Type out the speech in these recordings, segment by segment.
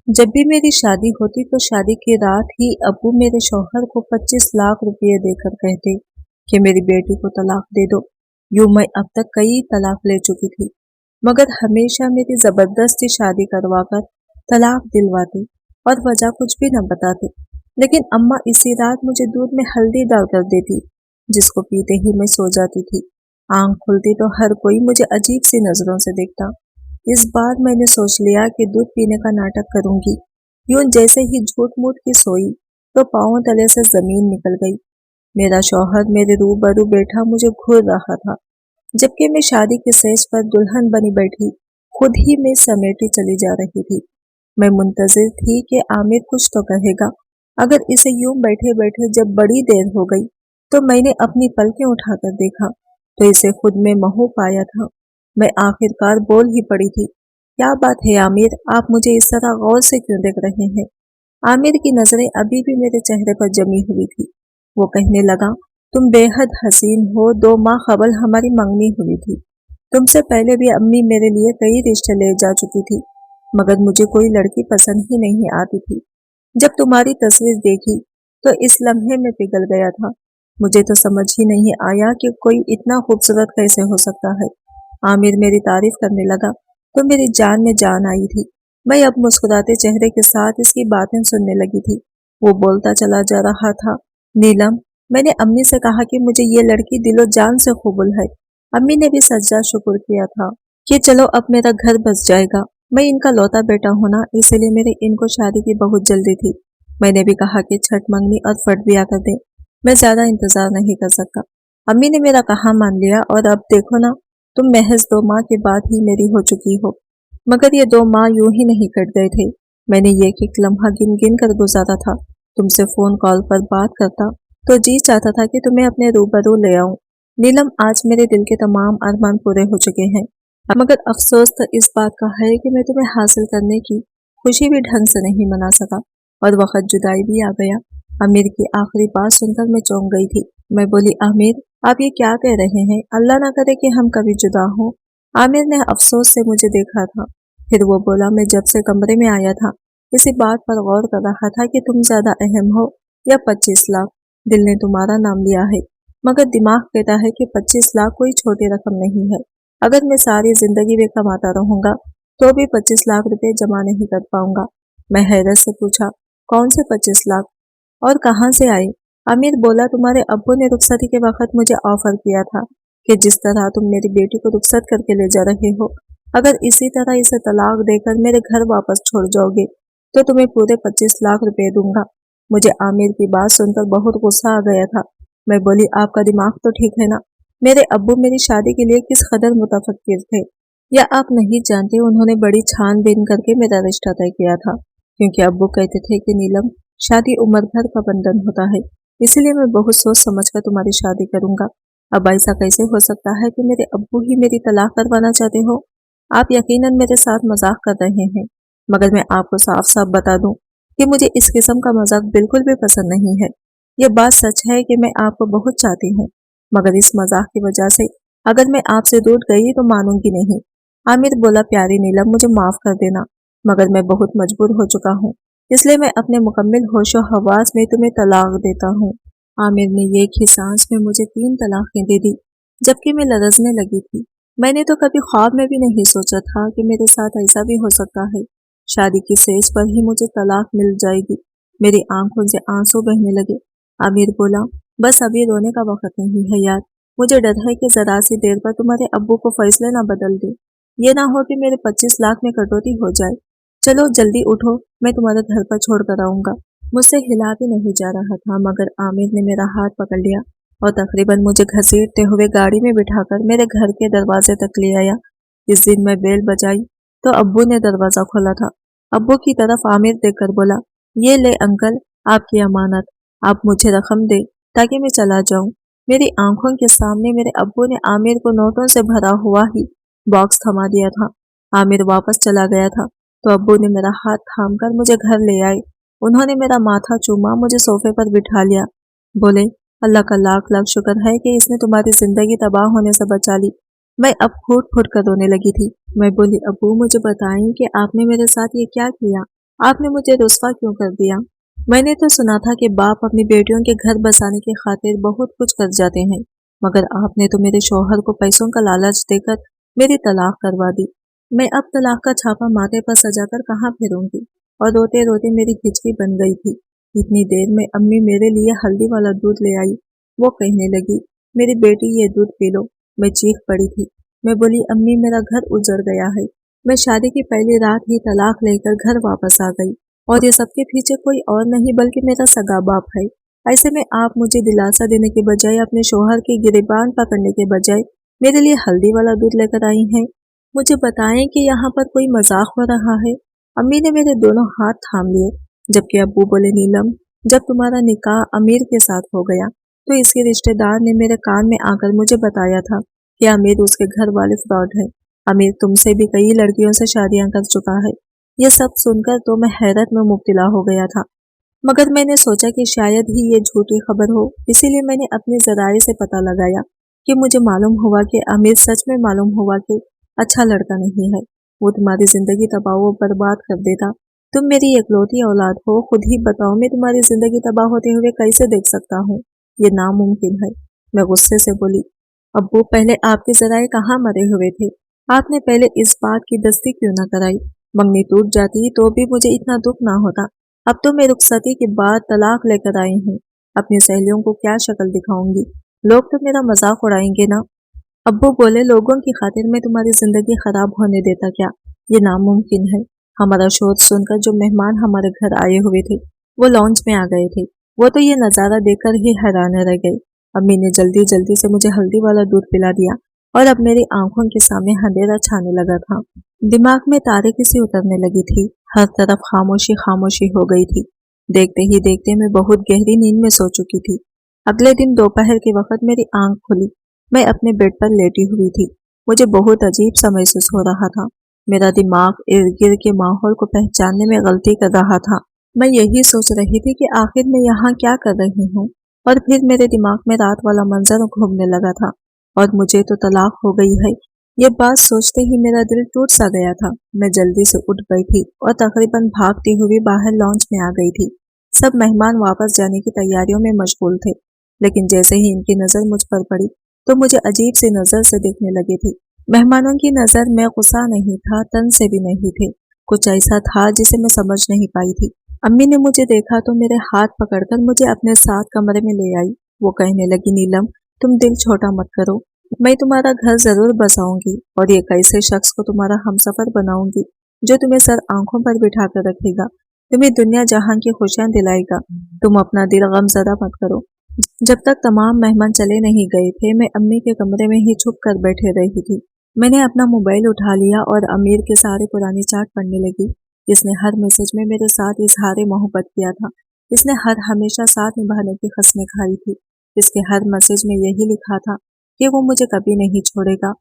जब भी मेरी शादी होती तो शादी की रात ही अब्बू मेरे शौहर को 25 लाख रुपए देकर कहते कि मेरी बेटी को तलाक दे दो। यूं मैं अब तक कई तलाक ले चुकी थी, मगर हमेशा मेरी जबरदस्ती शादी करवाकर तलाक दिलवाते और वजह कुछ भी न बताते। लेकिन अम्मा इसी रात मुझे दूध में हल्दी डालकर देती, जिसको पीते ही मैं सो जाती थी। आंख खुलती तो हर कोई मुझे अजीब सी नजरों से देखता। इस बार मैंने सोच लिया कि दूध पीने का नाटक करूंगी। यूं जैसे ही झूठ मूठ की सोई तो पांव तले से जमीन निकल गई। मेरा शौहर मेरे रूबरू बैठा मुझे घूर रहा था, जबकि मैं शादी के सेज पर दुल्हन बनी बैठी खुद ही में समेटी चली जा रही थी। मैं मुंतजिर थी कि आमिर कुछ तो कहेगा। अगर इसे यूं बैठे बैठे जब बड़ी देर हो गई तो मैंने अपनी पलकें उठाकर देखा तो इसे खुद में महू पाया था। मैं आखिरकार बोल ही पड़ी थी, क्या बात है आमिर, आप मुझे इस तरह गौर से क्यों देख रहे हैं? आमिर की नजरें अभी भी मेरे चेहरे पर जमी हुई थी। वो कहने लगा, तुम बेहद हसीन हो। 2 माह कबल हमारी मंगनी हुई थी। तुमसे पहले भी अम्मी मेरे लिए कई रिश्ते ले जा चुकी थी, मगर मुझे कोई लड़की पसंद ही नहीं आती थी। जब तुम्हारी तस्वीर देखी तो इस लम्हे में पिघल गया था। मुझे तो समझ ही नहीं आया कि कोई इतना खूबसूरत कैसे हो सकता है। आमिर मेरी तारीफ करने लगा तो मेरी जान में जान आई थी। मैं अब मुस्कुराते चेहरे के साथ इसकी बातें सुनने लगी थी। वो बोलता चला जा रहा था, नीलम, मैंने अम्मी से कहा कि मुझे ये लड़की दिलो जान से कबूल है। अम्मी ने भी सज्जा शुक्र किया था कि चलो अब मेरा घर बस जाएगा। मैं इनका लौता बेटा हूं ना, इसलिए मेरे इनको शादी की बहुत जल्दी थी। मैंने भी कहा कि छठ मंगनी और फट ब्याह कर दे, मैं ज्यादा इंतजार नहीं कर सकता। अम्मी ने मेरा कहा मान लिया और अब देखो ना, तुम महज 2 माह के बाद ही मेरी हो चुकी हो। मगर ये 2 माह यूं ही नहीं कट गए थे। मैंने एक लम्हा गिन गिन कर गुजारा था। तुमसे फोन कॉल पर बात करता तो जी चाहता था कि तुम्हें अपने रूबरू ले आऊं। नीलम, आज मेरे दिल के तमाम अरमान पूरे हो चुके हैं, मगर अफसोस तो इस बात का है कि मैं तुम्हें हासिल करने की खुशी भी ढंग से नहीं मना सका और वक्त जुदाई भी आ गया। आमिर की आखिरी बात सुनकर मैं चौंक गई थी। मैं बोली, आमिर, आप ये क्या कह रहे हैं? अल्लाह ना करे कि हम कभी जुदा हों। आमिर ने अफसोस से मुझे देखा था। फिर वो बोला, मैं जब से कमरे में आया था इसी बात पर गौर कर रहा था कि तुम ज्यादा अहम हो या 25 लाख। दिल ने तुम्हारा नाम लिया है, मगर दिमाग कहता है कि 25 लाख कोई छोटी रकम नहीं है। अगर मैं सारी जिंदगी भी कमाता रहूंगा तो भी 25 लाख रुपए जमा नहीं कर पाऊंगा। मैं हैरत से पूछा, कौन से 25 लाख और कहाँ से आए? आमिर बोला, तुम्हारे अब्बू ने रुखसती के वक्त मुझे ऑफर किया था कि जिस तरह तुम मेरी बेटी को रुखसत करके ले जा रहे हो, अगर इसी तरह इसे तलाक देकर मेरे घर वापस छोड़ जाओगे तो तुम्हें पूरे 25 लाख रुपए दूंगा। मुझे आमिर की बात सुनकर बहुत गुस्सा आ गया था। मैं बोली, आपका दिमाग तो ठीक है ना? मेरे अब्बू मेरी शादी के लिए किस कदर मुतफक्किर थे, या आप नहीं जानते उन्होंने बड़ी छानबीन करके मेरा रिश्ता तय किया था, क्योंकि अब्बू कहते थे कि नीलम, शादी उम्र भर का बंधन होता है, इसलिए मैं बहुत सोच समझ कर तुम्हारी शादी करूंगा। अब ऐसा कैसे हो सकता है कि मेरे अब्बू ही मेरी तलाक करवाना चाहते हो? आप यकीनन मेरे साथ मजाक कर रहे हैं, मगर मैं आपको साफ साफ बता दूं कि मुझे इस किस्म का मजाक बिल्कुल भी पसंद नहीं है। ये बात सच है कि मैं आपको बहुत चाहती हूँ, मगर इस मजाक की वजह से अगर मैं आपसे दूर गई तो मानूंगी नहीं। आमिर बोला, प्यारी नीलम, मुझे माफ कर देना, मगर मैं बहुत मजबूर हो चुका हूँ, इसलिए मैं अपने मुकम्मिल होशो हवास में तुम्हें तलाक देता हूँ। आमिर ने एक ही सांस में मुझे 3 तलाकें दे दी, जबकि मैं लरजने लगी थी। मैंने तो कभी ख्वाब में भी नहीं सोचा था कि मेरे साथ ऐसा भी हो सकता है। शादी की सेज पर ही मुझे तलाक मिल जाएगी। मेरी आंखों से आंसू बहने लगे। आमिर बोला, बस अभी रोने का वक्त नहीं है यार। मुझे डर है कि जरा सी देर पर तुम्हारे अब्बू को फैसले ना बदल दे। ये ना हो कि मेरे 25 लाख में कटौती हो जाए। चलो जल्दी उठो, मैं तुम्हारे घर पर छोड़ कर आऊंगा। मुझसे हिला भी नहीं जा रहा था, मगर आमिर ने मेरा हाथ पकड़ लिया और तकरीबन मुझे घसीटते हुए गाड़ी में बिठाकर मेरे घर के दरवाजे तक ले आया। इस दिन मैं बेल बजाई तो अब्बू ने दरवाजा खोला था। अब्बू की तरफ आमिर देखकर बोला, ये ले अंकल, आपकी अमानत, आप मुझे रकम दे ताकि मैं चला जाऊं। मेरी आंखों के सामने मेरे अब्बू ने आमिर को नोटों से भरा हुआ ही बॉक्स थमा दिया था। आमिर वापस चला गया था तो अब्बू ने मेरा हाथ थामकर मुझे घर ले आए। उन्होंने मेरा माथा चूमा, मुझे सोफे पर बिठा लिया। बोले, अल्लाह का लाख लाख शुक्र है कि इसने तुम्हारी जिंदगी तबाह होने से बचा ली। मैं अब फूट फूट कर रोने लगी थी। मैं बोली, अब्बू, मुझे बताएं कि आपने मेरे साथ ये क्या किया? आपने मुझे रुस्वा क्यों कर दिया? मैंने तो सुना था कि बाप अपनी बेटियों के घर बसाने की खातिर बहुत कुछ कर जाते हैं, मगर आपने तो मेरे शौहर को पैसों का लालच देकर मेरी तलाक करवा दी। मैं अब तलाक का छापा माथे पर सजाकर कहाँ फिरूंगी? और रोते रोते मेरी खिचड़ी बन गई थी। इतनी देर में अम्मी मेरे लिए हल्दी वाला दूध ले आई। वो कहने लगी, मेरी बेटी ये दूध पी लो। मैं चीख पड़ी थी। मैं बोली, अम्मी मेरा घर उजड़ गया है। मैं शादी की पहली रात ही तलाक लेकर घर वापस आ गई, और ये सबके पीछे कोई और नहीं बल्कि मेरा सगा बाप है। ऐसे में आप मुझे दिलासा देने के बजाय, अपने शौहर की गिरबान पकड़ने के बजाय मेरे लिए हल्दी वाला दूध लेकर आई हैं। मुझे बताएं कि यहाँ पर कोई मजाक हो रहा है। अम्मी ने मेरे दोनों हाथ थाम लिए, जबकि अब्बू बोले, नीलम, जब तुम्हारा निकाह अमीर के साथ हो गया तो इसके रिश्तेदार ने मेरे कान में आकर मुझे बताया था कि अमीर उसके घर वाले फ्रॉड है। अमीर तुमसे भी कई लड़कियों से शादियां कर चुका है। ये सब सुनकर तो मैं हैरत में मुब्तला हो गया था, मगर मैंने सोचा कि शायद ही ये झूठी खबर हो, इसीलिए मैंने अपने जराये से पता लगाया कि मुझे मालूम हुआ कि अमीर सच में मालूम हुआ कि अच्छा लड़का नहीं है। वो तुम्हारी जिंदगी तबाह व बर्बाद कर देता। तुम मेरी इकलौती औलाद हो, खुद ही बताओ मैं तुम्हारी जिंदगी तबाह होते हुए कैसे देख सकता हूँ? ये नामुमकिन है। मैं गुस्से से बोली, अब्बू पहले आपके जराये कहाँ मरे हुए थे? आपने पहले इस बात की दस्ती क्यों न कराई? मंगनी टूट जाती तो भी मुझे इतना दुख ना होता। अब तो मैं रुखसती के बाद तलाक लेकर आई हूँ। अपनी सहेलियों को क्या शक्ल दिखाऊंगी? लोग तो मेरा मजाक उड़ाएंगे ना। अब्बू बोले, लोगों की खातिर मैं तुम्हारी जिंदगी खराब होने देता क्या? ये नामुमकिन है। हमारा शोर सुनकर जो मेहमान हमारे घर आए हुए थे वो लॉन्च में आ गए थे। वो तो ये नजारा देखकर ही हैरान रह गए। अम्मी ने जल्दी जल्दी से मुझे हल्दी वाला दूध पिला दिया, और अब मेरी आंखों के सामने अंधेरा छाने लगा था। दिमाग में तारीकी सी उतरने लगी थी। हर तरफ खामोशी खामोशी हो गई थी। देखते ही देखते मैं बहुत गहरी नींद में सो चुकी थी। अगले दिन दोपहर के वक्त मेरी आंख खुली। मैं अपने बेड पर लेटी हुई थी। मुझे बहुत अजीब सा महसूस हो रहा था। मेरा दिमाग इर्द गिर्द के माहौल को पहचानने में गलती कर रहा था। मैं यही सोच रही थी कि आखिर मैं यहाँ क्या कर रही हूँ, और फिर मेरे दिमाग में रात वाला मंजर घूमने लगा था, और मुझे तो तलाक हो गई है। ये बात सोचते ही मेरा दिल टूट सा गया था। मैं जल्दी से उठ बैठी और तकरीबन भागती हुई बाहर लॉन्च में आ गई थी। सब मेहमान वापस जाने की तैयारियों में मशगूल थे, लेकिन जैसे ही इनकी नजर मुझ पर पड़ी तो मुझे अजीब सी नजर से देखने लगी थी। मेहमानों की नजर में गुस्सा नहीं था, तन से भी नहीं थे। कुछ ऐसा था जिसे मैं समझ नहीं पाई थी। अम्मी ने मुझे देखा तो मेरे हाथ पकड़कर मुझे अपने साथ कमरे में ले आई। वो कहने लगी, नीलम, तुम दिल छोटा मत करो। मैं तुम्हारा घर जरूर बसाऊंगी, और एक ऐसे शख्स को तुम्हारा हमसफर बनाऊंगी जो तुम्हें सर आंखों पर बिठा कर रखेगा, तुम्हें दुनिया जहां की खुशियां दिलाएगा। तुम अपना दिल गमजदा मत करो। जब तक तमाम मेहमान चले नहीं गए थे, मैं अम्मी के कमरे में ही छुप कर बैठे रही थी। मैंने अपना मोबाइल उठा लिया और अमीर के सारे पुराने चाट पढ़ने लगी। इसने हर मैसेज में मेरे साथ इजहार मोहब्बत किया था। इसने हर हमेशा साथ निभाने की कसमें खाई थी। इसके हर मैसेज में यही लिखा था कि वो मुझे कभी नहीं छोड़ेगा।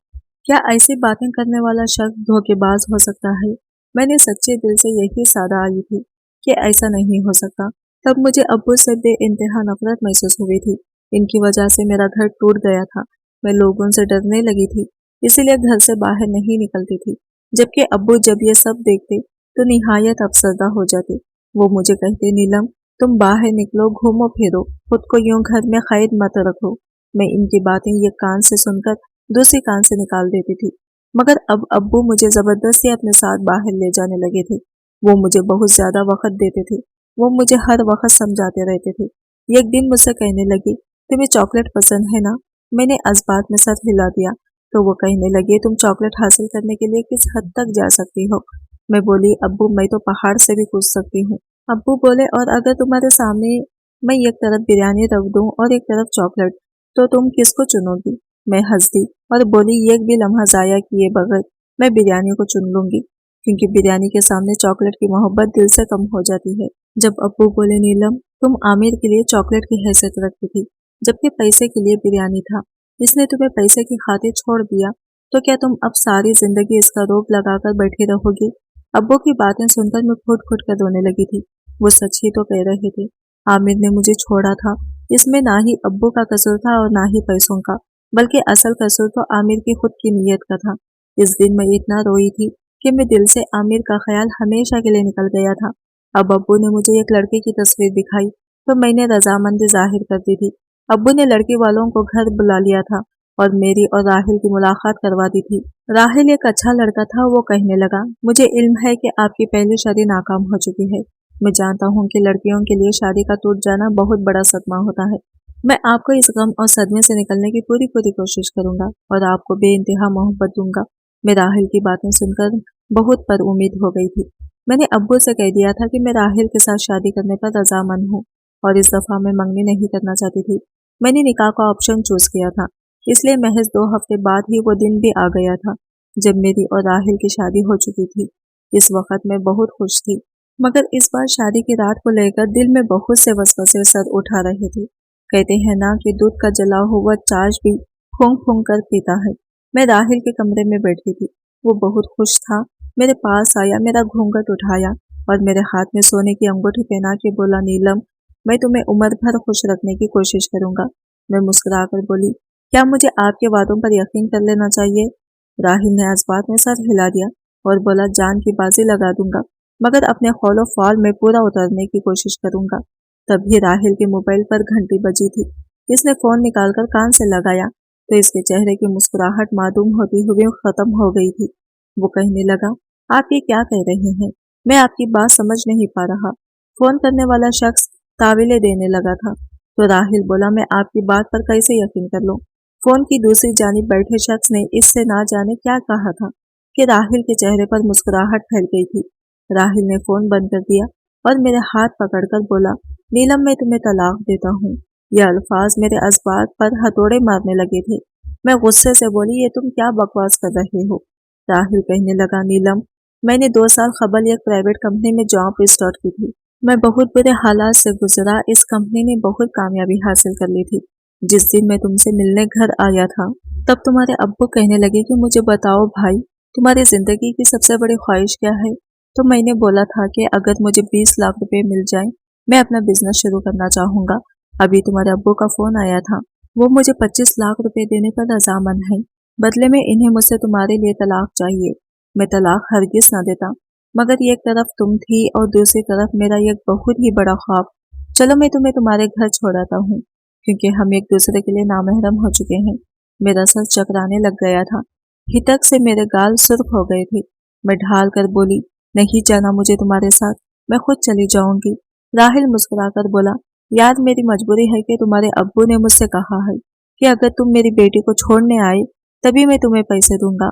क्या ऐसी बातें करने वाला शख्स धोखेबाज हो सकता है? मैंने सच्चे दिल से यही सादा आई थी कि ऐसा नहीं हो सकता। तब मुझे अब्बू से बेइंतहा नफरत महसूस हुई थी। इनकी वजह से मेरा घर टूट गया था। मैं लोगों से डरने लगी थी, इसीलिए घर से बाहर नहीं निकलती थी। जबकि अब्बू जब ये सब देखते तो निहायत अफसरदा हो जाते। वो मुझे कहते, नीलम, तुम बाहर निकलो, घूमो फिरो, खुद को यूं घर में कैद मत रखो। मैं इनकी बातें ये कान से सुनकर दूसरी कान से निकाल देती थी। मगर अब अब्बू मुझे जबरदस्ती अपने साथ बाहर ले जाने लगे थे। वो मुझे बहुत ज्यादा वक्त देते थे। वो मुझे हर वक्त समझाते रहते थे। एक दिन मुझसे कहने लगी, तुम्हें चॉकलेट पसंद है ना? मैंने इस्बात में सर हिला दिया। तो वो कहने लगे, तुम चॉकलेट हासिल करने के लिए किस हद तक जा सकती हो? मैं बोली, अब्बू, मैं तो पहाड़ से भी कूद सकती हूँ। अब्बू बोले, और अगर तुम्हारे सामने मैं एक तरफ बिरयानी रख दूं और एक तरफ चॉकलेट, तो तुम किसको चुनोगी? मैं हंस दी और बोली, एक भी लम्हा जाया किए बगैर मैं बिरयानी को चुन लूंगी, क्योंकि बिरयानी के सामने चॉकलेट की मोहब्बत दिल से कम हो जाती है। जब अब्बू बोले, नीलम, तुम आमिर के लिए चॉकलेट की हैसियत रखती थी, जबकि पैसे के लिए बिरयानी था। इसने तुम्हें पैसे की खातिर छोड़ दिया, तो क्या तुम अब सारी जिंदगी इसका रोग लगाकर बैठी रहोगी? अब्बू की बातें सुनकर मैं फुट फुट कर रोने लगी थी। वो सच ही तो कह रहे थे। आमिर ने मुझे छोड़ा था। इसमें ना ही अब्बू का कसूर था और ना ही पैसों का, बल्कि असल कसूर तो आमिर की खुद की नीयत का था। इस दिन मैं इतना रोई थी कि मैं दिल से आमिर का ख्याल हमेशा के लिए निकल गया था। अब अब्बू ने मुझे एक लड़के की तस्वीर दिखाई तो मैंने रजामंदी जाहिर कर दी थी। अब्बू ने लड़की वालों को घर बुला लिया था और मेरी और राहिल की मुलाकात करवा दी थी। राहिल एक अच्छा लड़का था। वो कहने लगा, मुझे इल्म है कि आपकी पहली शादी नाकाम हो चुकी है। मैं जानता हूँ कि लड़कियों के लिए शादी का टूट जाना बहुत बड़ा सदमा होता है। मैं आपको इस गम और सदमे से निकलने की पूरी कोशिश करूंगा और आपको बेइंतहा मोहब्बत दूंगा। मैं राहिल की बातें सुनकर बहुत पर उम्मीद हो गई थी। मैंने अब्बू से कह दिया था कि मैं राहिल के साथ शादी करने पर रजामंद हूँ और इस दफा मैं मंगनी नहीं करना चाहती थी। मैंने निकाह का ऑप्शन चूज किया था, इसलिए महज 2 हफ्ते बाद ही वो दिन भी आ गया था जब मेरी और राहिल की शादी हो चुकी थी। इस वक्त मैं बहुत खुश थी, मगर इस बार शादी की रात को लेकर दिल में बहुत से वसवसे सर उठा रहे थे। कहते हैं ना कि दूध का जला हुआ चाश भी फूंक फूंक कर पीता है। मैं राहिल के कमरे में बैठी थी। वो बहुत खुश था। मेरे पास आया, मेरा घूंघट उठाया और मेरे हाथ में सोने की अंगूठी पहना के बोला, नीलम, मैं तुम्हें उम्र भर खुश रखने की कोशिश करूंगा। मैं मुस्कुराकर बोली, क्या मुझे आपके वादों पर यकीन कर लेना चाहिए? राहिल ने इस बात में सर हिला दिया और बोला, जान की बाजी लगा दूंगा, मगर अपने खौलो फाल में पूरा उतरने की कोशिश करूंगा। तभी राहिल के मोबाइल पर घंटी बजी थी। इसने फोन निकालकर कान से लगाया तो इसके चेहरे की मुस्कुराहट मासूम होती हुई खत्म हो गई थी। वो कहने लगा, आप ये क्या कह रहे हैं? मैं आपकी बात समझ नहीं पा रहा। फोन करने वाला शख्स तावीले देने लगा था तो राहिल बोला, मैं आपकी बात पर कैसे यकीन कर लूं? फोन की दूसरी जानिब बैठे शख्स ने इससे ना जाने क्या कहा था कि राहिल के चेहरे पर मुस्कुराहट फैल गई थी। राहिल ने फोन बंद कर दिया और मेरे हाथ पकड़कर बोला, नीलम, मैं तुम्हें तलाक देता हूँ। ये अल्फाज मेरे अज़बात पर हथौड़े मारने लगे थे। मैं गुस्से से बोली, ये तुम क्या बकवास कर रहे हो? राहिल कहने लगा, नीलम, मैंने 2 साल कबल एक प्राइवेट कंपनी में जॉब स्टार्ट की थी। मैं बहुत बुरे हालात से गुजरा। इस कंपनी ने बहुत कामयाबी हासिल कर ली थी। जिस दिन मैं तुमसे मिलने घर आया था तब तुम्हारे अब्बू कहने लगे कि मुझे बताओ भाई, तुम्हारी जिंदगी की सबसे बड़ी ख्वाहिश क्या है? तो मैंने बोला था कि अगर मुझे 20 लाख रुपए मिल जाएं, मैं अपना बिजनेस शुरू करना चाहूंगा। अभी तुम्हारे अब्बू का फोन आया था। वो मुझे 25 लाख रुपए देने पर रजामंद है। बदले में इन्हें मुझसे तुम्हारे लिए तलाक चाहिए। मैं तलाक हरगिज न देता, मगर एक तरफ तुम थी और दूसरी तरफ मेरा एक बहुत ही बड़ा ख्वाब। चलो मैं तुम्हें तुम्हारे घर छोड़ाता हूँ, क्योंकि हम एक दूसरे के लिए नामहरम हो चुके हैं। मेरा सर चकराने लग गया था। हितक से मेरे गाल सुर्ख हो गए थे। मैं ढाल कर बोली, नहीं जाना मुझे तुम्हारे साथ, मैं खुद चली जाऊंगी। राहिल मुस्कुराकर बोला, यार मेरी मजबूरी है कि तुम्हारे अब्बू ने मुझसे कहा है कि अगर तुम मेरी बेटी को छोड़ने आए तभी मैं तुम्हें पैसे दूंगा,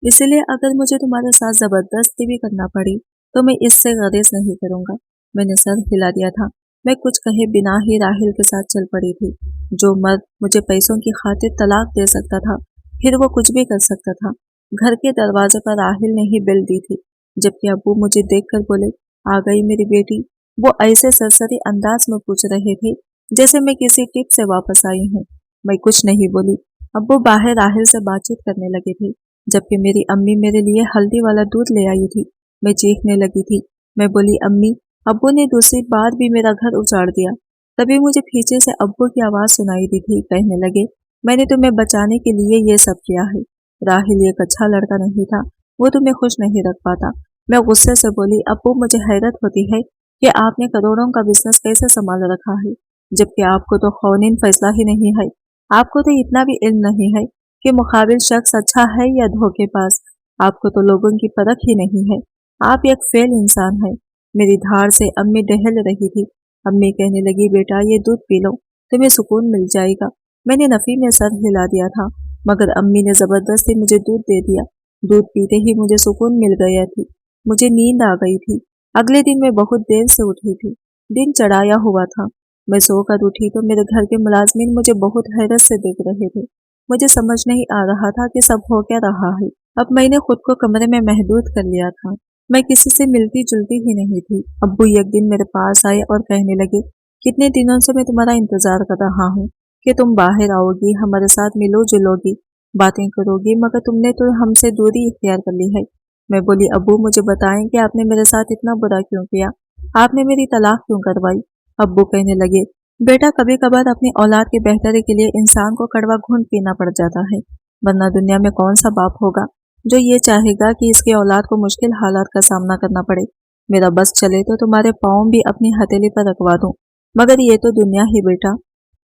इसलिए अगर मुझे तुम्हारे साथ जबरदस्ती भी करना पड़ी तो मैं इससे गुरेज नहीं करूंगा। मैंने सर हिला दिया था। मैं कुछ कहे बिना ही राहिल के साथ चल पड़ी थी। जो मर्द मुझे पैसों की खातिर तलाक दे सकता था, फिर वो कुछ भी कर सकता था। घर के दरवाजे पर राहिल ने ही बेल दी थी, जबकि अब्बू मुझे देखकर बोले, आ गई मेरी बेटी। वो ऐसे सरसरी अंदाज में पूछ रहे थे जैसे मैं किसी टिप से वापस आई हूँ। मैं कुछ नहीं बोली। अब्बू बाहर राहिल से बातचीत करने लगे थे, जबकि मेरी अम्मी मेरे लिए हल्दी वाला दूध ले आई थी। मैं चीखने लगी थी। मैं बोली, अम्मी, अब्बू ने दूसरी बार भी मेरा घर उजाड़ दिया। तभी मुझे पीछे से अब्बू की आवाज सुनाई दी थी। कहने लगे, मैंने तुम्हें बचाने के लिए ये सब किया है। राहिल एक अच्छा लड़का नहीं था, वो तुम्हें खुश नहीं रख पाता। मैं गुस्से से बोली, अब्बू, मुझे हैरत होती है कि आपने करोड़ों का बिजनेस कैसे संभाल रखा है, जबकि आपको तो खौनीन फैसला ही नहीं है। आपको तो इतना भी इल्म नहीं है कि मुकाबिल शख्स अच्छा है या धोखेबाज। आपको तो लोगों की परख ही नहीं है। आप एक फेल इंसान है। मेरी धार से अम्मी डहल रही थी। अम्मी कहने लगी, बेटा ये दूध पी लो, तुम्हें सुकून मिल जाएगा। मैंने नफी में सर हिला दिया था, मगर अम्मी ने जबरदस्ती मुझे दूध दे दिया। दूध पीते ही मुझे सुकून मिल गया थी। मुझे नींद आ गई थी। अगले दिन मैं बहुत देर से उठी थी। दिन चढ़ाया हुआ था। मैं सोकर उठी तो मेरे घर के मुलाजमीन मुझे बहुत हैरत से देख रहे थे। मुझे समझ नहीं आ रहा था कि सब हो क्या रहा है। अब मैंने खुद को कमरे में महदूद कर लिया था। मैं किसी से मिलती जुलती ही नहीं थी। अब्बू एक दिन मेरे पास आए और कहने लगे, कितने दिनों से मैं तुम्हारा इंतजार कर रहा हूँ कि तुम बाहर आओगी, हमारे साथ मिलो जुलोगी, बातें करोगी, मगर तुमने तो हमसे दूरी इख्तियार कर ली है। मैं बोली, अब्बू, मुझे बताएं कि आपने मेरे साथ इतना बुरा क्यों किया? आपने मेरी तलाक क्यों करवाई? अब्बू कहने लगे, बेटा, कभी कभार अपनी औलाद की बेहतरी के लिए इंसान को कड़वा घूंट पीना पड़ जाता है, वरना दुनिया में कौन सा बाप होगा जो ये चाहेगा कि इसके औलाद को मुश्किल हालात का सामना करना पड़े। میرا بس چلے تو تمہارے پاؤں بھی اپنی ہتھیلی پر رکھوا دوں، مگر یہ تو دنیا ہی بیٹا،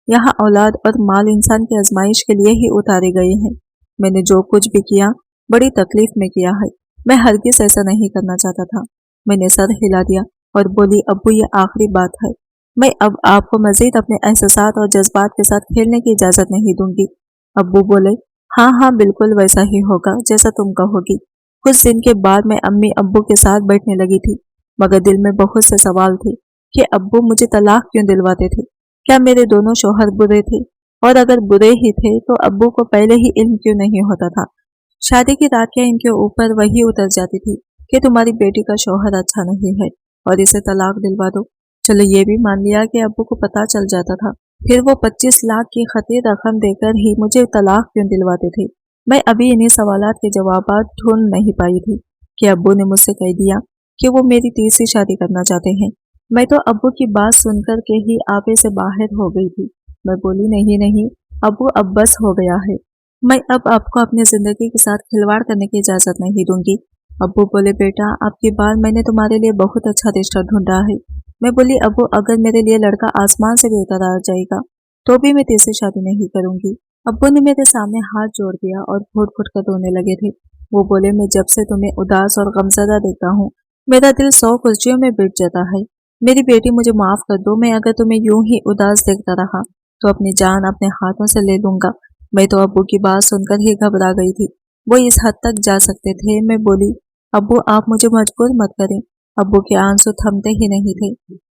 یہاں اولاد اور مال انسان کی آزمائش کے لیے ہی اتارے گئے ہیں۔ میں نے جو کچھ بھی کیا بڑی تکلیف میں کیا ہے، میں ہرگز ایسا نہیں کرنا چاہتا تھا۔ میں نے سر ہلا دیا اور بولی، ابو یہ آخری بات ہے، میں اب آپ کو مزید اپنے احساسات اور جذبات کے ساتھ کھیلنے کی اجازت نہیں دوں گی۔ ابو بولے، ہاں ہاں بالکل ویسا ہی ہوگا جیسا تم کہو گی۔ کچھ دن کے بعد میں امی ابو کے ساتھ بیٹھنے لگی تھی، مگر دل میں بہت سے سوال تھے کہ ابو مجھے طلاق کیوں دلواتے تھے؟ کیا میرے دونوں شوہر برے تھے؟ اور اگر برے ہی تھے تو ابو کو پہلے ہی علم کیوں نہیں ہوتا تھا؟ شادی کی رات کیا ان کے اوپر وہی اتر جاتی تھی کہ تمہاری بیٹی کا شوہر اچھا نہیں ہے اور اسے طلاق دلوا دو۔ چلو یہ بھی مان لیا کہ ابو کو پتہ چل جاتا تھا، پھر وہ 25 لاکھ کی خطیر رقم دے کر ہی مجھے طلاق کیوں دلواتے تھے؟ میں ابھی انہی سوالات کے جوابات ڈھونڈ نہیں پائی تھی کہ ابو نے مجھ سے کہہ دیا کہ وہ میری تیسری شادی کرنا چاہتے ہیں۔ میں تو ابو کی بات سن کر کے ہی آپے سے باہر ہو گئی تھی۔ میں بولی، نہیں نہیں ابو، اب بس ہو گیا ہے، میں اب آپ کو اپنی زندگی کے ساتھ کھلواڑ کرنے کی اجازت نہیں دوں گی۔ ابو بولے، بیٹا اب کی بار میں نے تمہارے لیے بہت اچھا رشتہ ڈھونڈا ہے۔ میں بولی، ابو اگر میرے لیے لڑکا آسمان سے بھی اتر آ جائے گا تو بھی میں تیسری شادی نہیں کروں گی۔ ابو نے میرے سامنے ہاتھ جوڑ دیا اور گھٹ گھٹ کر رونے لگے تھے۔ وہ بولے، میں جب سے تمہیں اداس اور غمزدہ دیکھتا ہوں میرا دل 100 کرسیوں میں بیٹھ جاتا ہے۔ میری بیٹی مجھے معاف کر دو، میں اگر تمہیں یوں ہی اداس دیکھتا رہا تو اپنی جان اپنے ہاتھوں سے لے لوں گا۔ میں تو ابو کی بات سن کر ہی گھبرا گئی تھی، وہ اس حد تک جا سکتے تھے۔ میں بولی، ابو آپ مجھے مجبور مت کریں۔ ابو کے آنسو تھمتے ہی نہیں تھے،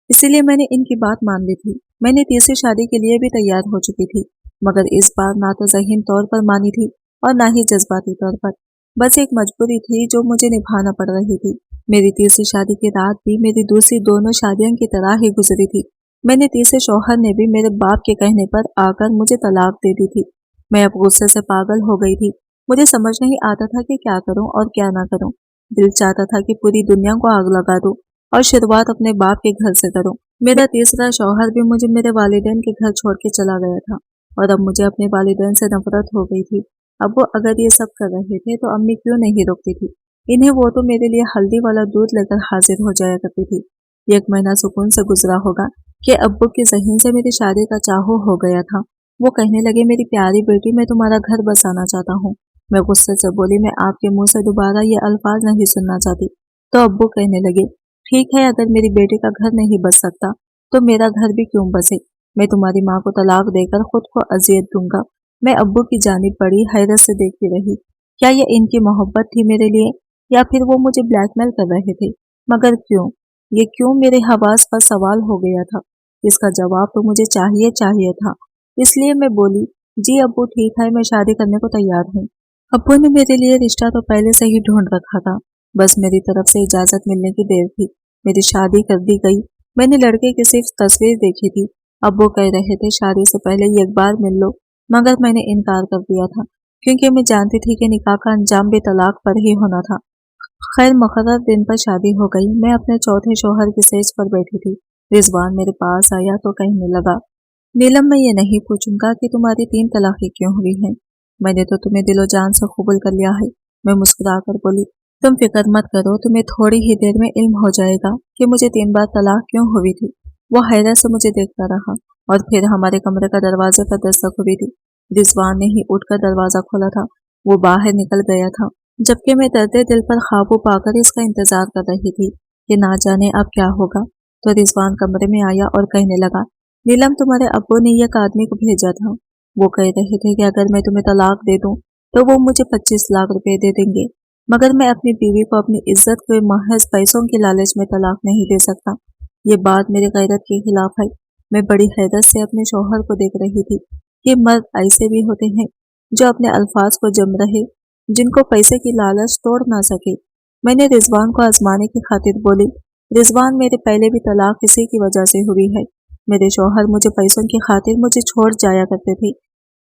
اسی لیے میں نے ان کی بات مان لی تھی۔ میں نے تیسری شادی کے لیے بھی تیار ہو چکی تھی، مگر اس بار نہ تو ذہنی طور پر مانی تھی اور نہ ہی جذباتی طور پر، بس ایک مجبوری تھی جو مجھے نبھانا پڑ رہی تھی۔ میری تیسری شادی کی رات بھی میری دوسری دونوں شادیوں کی طرح ہی گزری تھی۔ میں نے تیسرے شوہر نے بھی میرے باپ کے کہنے پر آ کر مجھے طلاق دے دی تھی۔ میں اب غصے سے پاگل ہو گئی تھی، مجھے سمجھ نہیں آتا تھا کہ کیا کروں اور کیا نہ کروں۔ دل چاہتا تھا کہ پوری دنیا کو آگ لگا دوں اور شروعات اپنے باپ کے گھر سے کروں۔ میرا تیسرا شوہر بھی مجھے میرے والدین کے گھر چھوڑ کے چلا گیا تھا اور اب مجھے اپنے والدین سے نفرت ہو گئی تھی۔ اب وہ اگر یہ سب کر رہے تھے تو امی کیوں نہیں روکتی تھی؟ انہیں وہ تو میرے لیے ہلدی والا دودھ لے کر حاضر ہو جایا کرتی تھی۔ 1 مہینہ سکون سے گزرا ہوگا کہ ابو کے ذہن سے میری شادی کا چاہو ہو گیا تھا۔ وہ کہنے لگے، میری پیاری بیٹی میں تمہارا گھر بسانا چاہتا ہوں۔ میں غصے سے بولی، میں آپ کے منہ سے دوبارہ یہ الفاظ نہیں سننا چاہتی۔ تو ابو کہنے لگے، ٹھیک ہے اگر میری بیٹی کا گھر نہیں بس سکتا تو میرا گھر بھی کیوں بسے؟ میں تمہاری ماں کو طلاق دے کر خود کو اذیت دوں گا۔ میں ابو کی جانب بڑی حیرت سے دیکھتی رہی، کیا یہ ان کی محبت تھی میرے لیے یا پھر وہ مجھے بلیک میل کر رہے تھے؟ مگر کیوں؟ یہ کیوں میرے حواس پر سوال ہو گیا تھا۔ اس کا جواب تو مجھے چاہیے تھا، اس لیے میں بولی، جی ابو ٹھیک ہے، میں شادی کرنے کو تیار ہوں۔ ابو نے میرے لیے رشتہ تو پہلے سے ہی ڈھونڈ رکھا تھا، بس میری طرف سے اجازت ملنے کی دیر تھی۔ میری شادی کر دی گئی۔ میں نے لڑکے کی صرف تصویر دیکھی تھی۔ ابو کہہ رہے تھے شادی سے پہلے ایک بار مل لو، مگر میں نے انکار کر دیا تھا کیونکہ میں جانتی تھی کہ نکاح کا انجام بھی طلاق پر ہی ہونا تھا۔ خیر مقرر دن پر شادی ہو گئی۔ میں اپنے چوتھے شوہر کی سیج پر بیٹھی تھی۔ رضوان میرے پاس آیا تو کہنے لگا، نیلم میں یہ نہیں پوچھوں گا کہ تمہاری 3 طلاقیں کیوں ہوئی ہیں، میں نے تو تمہیں دل و جان سے قبول کر لیا ہے۔ میں مسکرا کر بولی، تم فکر مت کرو، تمہیں تھوڑی ہی دیر میں علم ہو جائے گا کہ مجھے 3 بار طلاق کیوں ہوئی تھی۔ وہ حیرت سے مجھے دیکھتا رہا اور پھر ہمارے کمرے کا دروازے پر دستک ہوئی تھی۔ رضوان نے ہی اٹھ کر دروازہ کھولا تھا، وہ باہر نکل گیا تھا، جبکہ میں درد دل پر قابو پا کر اس کا انتظار کر رہی تھی کہ نہ جانے اب کیا ہوگا۔ تو رضوان کمرے میں آیا اور کہنے لگا، نیلم تمہارے ابو نے ایک آدمی کو بھیجا تھا، وہ کہہ رہے تھے کہ اگر میں تمہیں طلاق دے دوں تو وہ مجھے 25 لاکھ روپے دے دیں گے، مگر میں اپنی بیوی کو اپنی عزت کے محض پیسوں کے لالچ میں طلاق نہیں دے سکتا۔ یہ بات میری غیرت کے خلاف ہے۔ میں بڑی حیرت سے اپنے شوہر کو دیکھ رہی تھی کہ مرد ایسے بھی ہوتے ہیں جو اپنے الفاظ کو جم رہے، جن کو پیسے کی لالچ توڑ نہ سکے۔ میں نے رضوان کو آزمانے کی خاطر بولی، رضوان میرے پہلے بھی طلاق اسی کی وجہ سے ہوئی ہے، میرے شوہر مجھے پیسوں کی خاطر مجھے چھوڑ جایا کرتے تھے،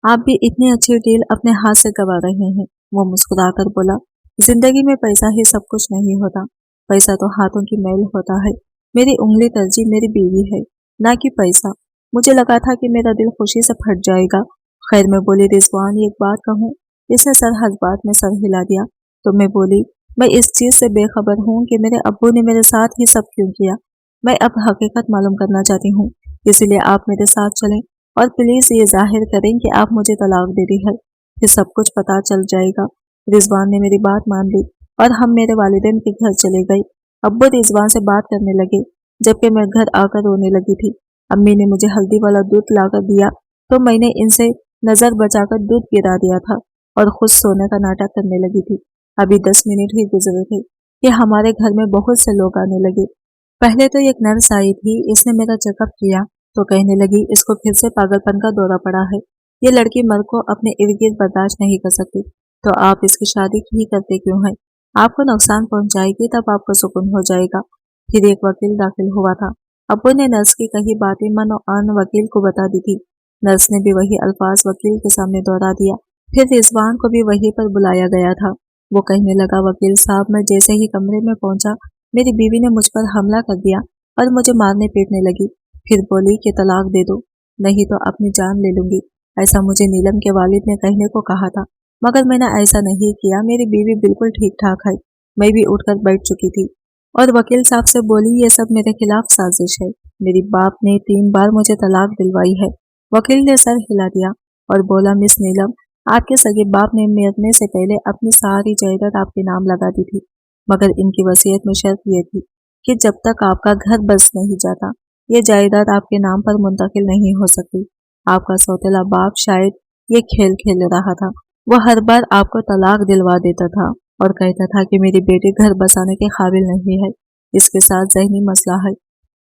آپ بھی اتنی اچھی ڈیل اپنے ہاتھ سے گوا رہے ہیں۔ وہ مسکرا کر بولا، زندگی میں پیسہ ہی سب کچھ نہیں ہوتا، پیسہ تو ہاتھوں کی میل ہوتا ہے۔ میری انگلی ترجیح میری بیوی ہے، نہ کہ پیسہ۔ مجھے لگا تھا کہ میرا دل خوشی سے پھٹ جائے گا۔ خیر میں بولی، رضوان ایک بات کہوں؟ اس نے سر حسبات میں سر ہلا دیا۔ تو میں بولی، मैं इस चीज से बेखबर हूँ कि मेरे अब्बू ने मेरे साथ ही सब क्यों किया। मैं अब हकीकत मालूम करना चाहती हूँ, इसीलिए आप मेरे साथ चलें और प्लीज ये जाहिर करें कि आप मुझे तलाक दे दी है। फिर सब कुछ पता चल जाएगा। रिजवान ने मेरी बात मान ली और हम मेरे वालिदैन के घर चले गए। अब्बू रिजवान से बात करने लगे, जबकि मैं घर आकर रोने लगी थी। अम्मी ने मुझे हल्दी वाला दूध लाकर दिया तो मैंने इनसे नजर बचाकर दूध गिरा दिया था और खुद सोने का नाटक करने लगी थी। अभी 10 मिनट ही गुजरे थे कि हमारे घर में बहुत से लोग आने लगे। पहले तो एक नर्स आई थी, इसने मेरा चेकअप किया तो कहने लगी इसको फिर से पागलपन का दौरा पड़ा है। ये लड़की मर्द को अपने इर्द गिर्द बर्दाश्त नहीं कर सकती, तो आप इसकी शादी ही करते क्यों हैं? आपको नुकसान पहुंचाएगी तब आपको सुकून हो जाएगा। फिर एक वकील दाखिल हुआ था। अब्बू ने नर्स की कही बातें मन और वकील को बता दी थी। नर्स ने भी वही अल्फाज वकील के सामने दोहरा दिया। फिर रिजवान को भी वहीं पर बुलाया गया था। वो कहने लगा, वकील साहब, मैं जैसे ही कमरे में पहुंचा मेरी बीवी ने मुझ पर हमला कर दिया और मुझे मारने पीटने लगी। फिर बोली कि तलाक दे दो, नहीं तो अपनी जान ले लूंगी। ऐसा मुझे नीलम के वालिद ने कहने को कहा था, मगर मैंने ऐसा नहीं किया। मेरी बीवी बिल्कुल ठीक ठाक है। मैं भी उठकर बैठ चुकी थी और वकील साहब से बोली, ये सब मेरे खिलाफ साजिश है। मेरी बाप ने 3 बार मुझे तलाक दिलवाई है। वकील ने सर हिला दिया और बोला, मिस नीलम, आपके सगे बाप ने मरने से पहले अपनी सारी जायदाद आपके नाम लगा दी थी, मगर इनकी वसीयत में शर्त ये थी कि जब तक आपका घर बस नहीं जाता ये जायदाद आपके नाम पर मुंतकिल नहीं हो सकती। आपका सौतेला बाप शायद ये खेल खेल रहा था। वो हर बार आपको तलाक दिलवा देता था और कहता था कि मेरी बेटी घर बसाने के काबिल नहीं है, इसके साथ जहनी मसला है,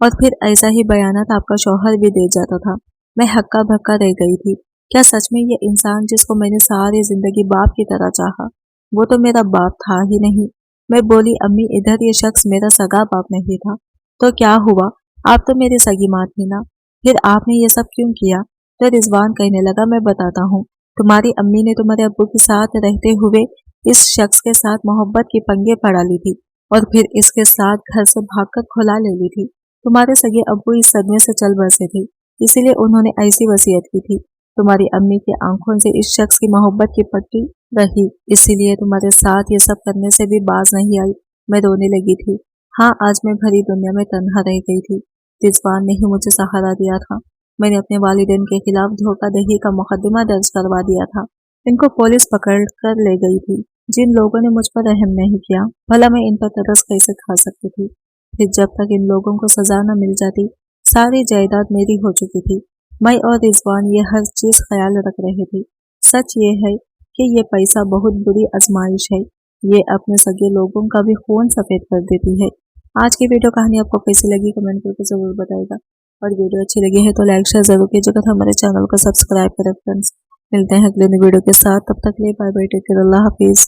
और फिर ऐसा ही बयानात आपका शौहर भी दे जाता था। मैं हक्का बक्का रह गई थी। क्या सच में ये इंसान जिसको मैंने सारी जिंदगी बाप की तरह चाहा, वो तो मेरा बाप था ही नहीं। मैं बोली, अम्मी, इधर ये शख्स मेरा सगा बाप नहीं था तो क्या हुआ? आप तो मेरी सगी माँ थी ना, फिर आपने ये सब क्यों किया? तो रिजवान कहने लगा, मैं बताता हूँ। तुम्हारी अम्मी ने तुम्हारे अब्बू के साथ रहते हुए इस शख्स के साथ मोहब्बत की पंगे पड़ा ली थी और फिर इसके साथ घर से भागकर खुला ले ली थी। तुम्हारे सगे अब्बू इस सदमे से चल बसे थे, इसीलिए उन्होंने ऐसी वसीयत की थी। तुम्हारी अम्मी की आंखों से इस शख्स की मोहब्बत की पट्टी रही, इसीलिए तुम्हारे साथ ये सब करने से भी बाज नहीं आई। मैं रोने लगी थी। हाँ, आज मैं भरी दुनिया में तन्हा रह गई थी। रिजवान ने ही मुझे सहारा दिया था। मैंने अपने वालिदैन के खिलाफ धोखाधड़ी का मुकदमा दर्ज करवा दिया था। इनको पुलिस पकड़ कर ले गई थी। जिन लोगों ने मुझ पर रहम नहीं किया, भला मैं इन पर तरस कैसे खा सकती थी? फिर जब तक इन लोगों को सजा न मिल जाती, सारी जायदाद मेरी हो चुकी थी। मैं और रिजवान ये हर चीज ख्याल रख रहे थे। सच ये है कि ये पैसा बहुत बुरी आजमाइश है। ये अपने सगे लोगों का भी खून सफेद कर देती है। आज की वीडियो कहानी आपको कैसी लगी कमेंट करके जरूर बताएगा, और वीडियो अच्छी लगी है तो लाइक शेयर जरूर कीजिएगा, हमारे चैनल को सब्सक्राइब करें फ्रेंड्स। मिलते हैं अगले वीडियो के साथ, तब तक के लिए बाय बाय, टेक केयर, अल्लाह हाफिज।